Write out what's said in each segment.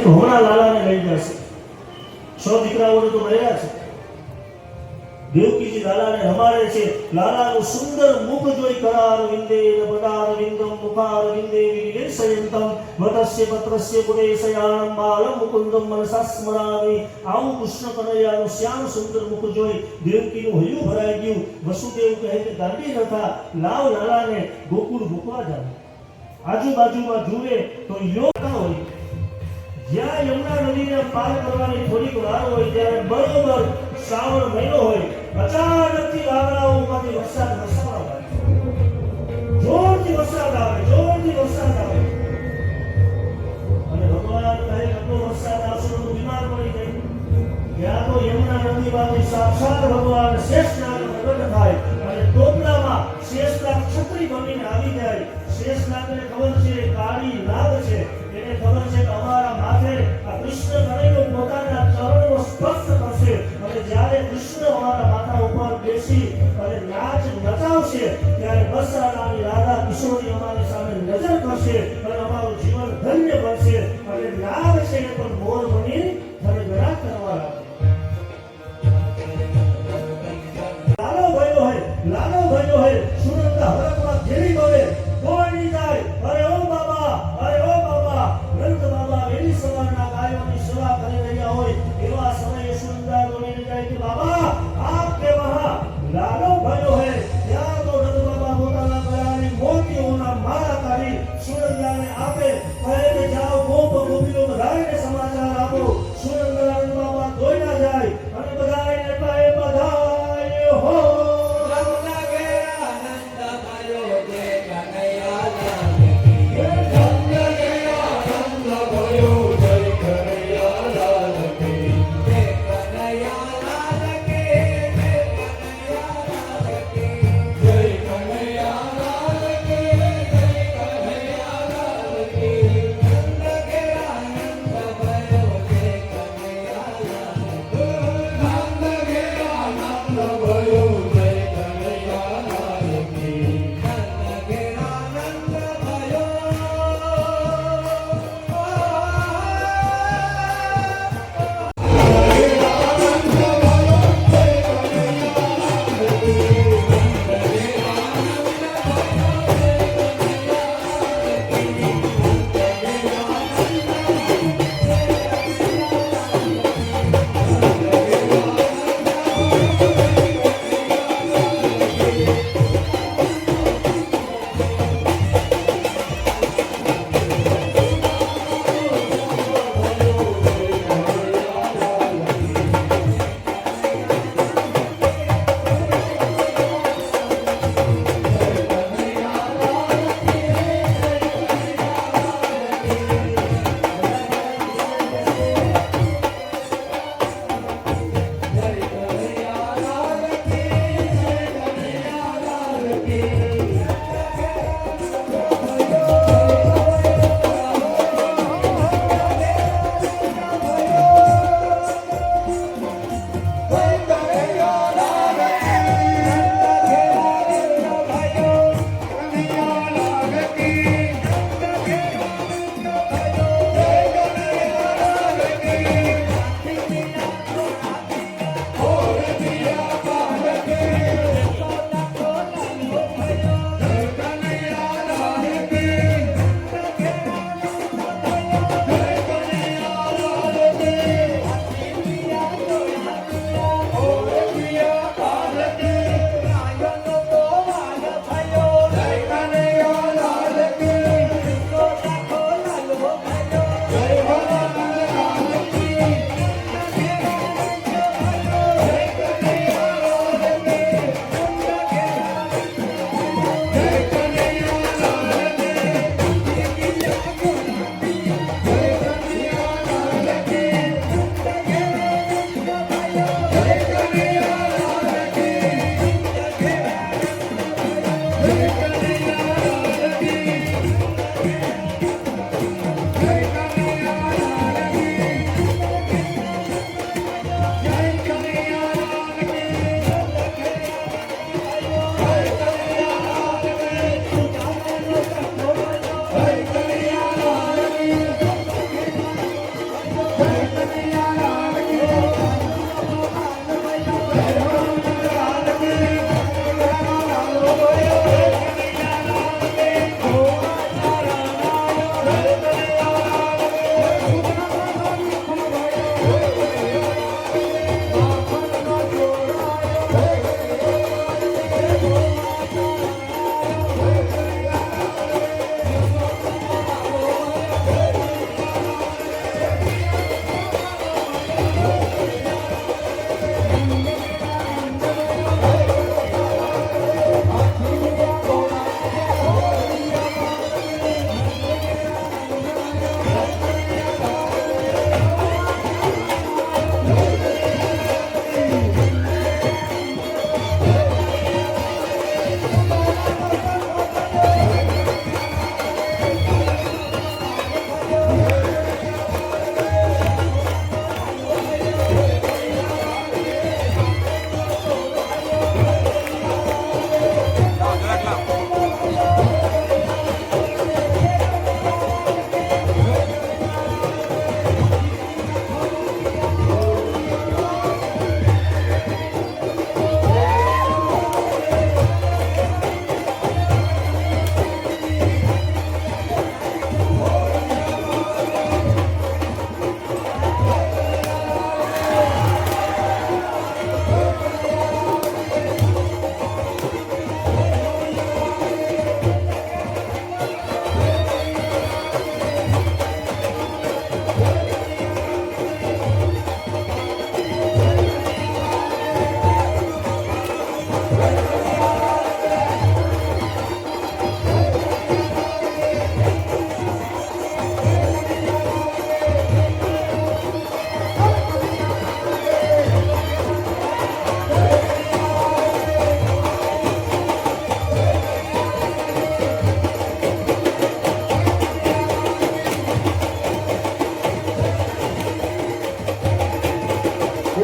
તો હમણાં લાલાને લઈ જશે. 6 દીકરાઓને તો મળ્યા છે. દેવકીજી લાલાને રમાડે છે. લાલાનું સુંદર મુખ જોઈ કરાર વિંદે પદાર વિંદમ મુખાર વિંદે વિલેશયંતમ વતસ્ય પત્રસ્ય પુરેશયાણમ બાલમ મુકુંદમ મનસા સ્મરામિ. આવું કૃષ્ણ કનૈયાનું શ્યામ સુંદર મુખ જોઈ દેવકીનું હૈયું ભરાઈ ગયું. વસુદેવ કહે કે ગાંડી નથા, લાવ લાલાને ગોકુળ મૂકવા જાવ. આજુબાજુમાં જુએ તો યોગા હોય. જ્યાં યમુના નદીને પાર કરવાની થોડીક વાર હોય ત્યારે બરોબર શ્રાવણ મહિનો હોય, અચાનકથી વાદળાઓમાંથી વરસાદ વરસાવવા લાગે. જોરથી વરસાદ આવે, જોરથી વરસાદ આવે. અને ભગવાન કહે આટલો વરસાદ આવશે તો બીમાર પડી જાય. ત્યાં તો યમુના નદીમાંથી સાક્ષાત ભગવાન શેષનાગ પ્રગટ થાય અને ટોપલામાં શેષનાગ છત્રી બનીને આવી જાય. શેષનાગને ખબર છે કાળી નાગ છે, એને ખબર છે કે અમારા માથે આ કૃષ્ણ કનૈયો પોતાના ચરણનો સ્પર્શ કરશે અને જ્યારે કૃષ્ણ અમારા માથા ઉપર બેસી અને નાચ નચાવશે ત્યારે બસરાની રાધા કિશોરી અમારી સામે નજર કરશે અને અમારું જીવન ધન્ય બનશે. અને નાગ છે એ પણ મોર બની ધનગરા કરવા લાગે. લાલો ભાઈઓ હોય સુરંગા હરકમાં ઘેરી ગવે દોડી જાય. અરે ઓ બાબા, અરે ઓ બાબા. નંદ બાબા વેલી સવારના ગાયોની સેવા કરી રહ્યા હોય એવા સમયે સુંદર દોડીને જાય કે બાબા આપ કે વહાં લાલો ભાઈઓ હે. ત્યાં તો નંદ બાબા પોતાના ગળાની મોતીઓના માળા કાઢી સુરંગાને આપે. કહે કે જાઓ ગોપ ગોપીઓ બધાને સમાચાર આપો. સુરંગા નંદ બાબા દોડી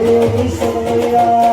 देव कृष्ण मंगलया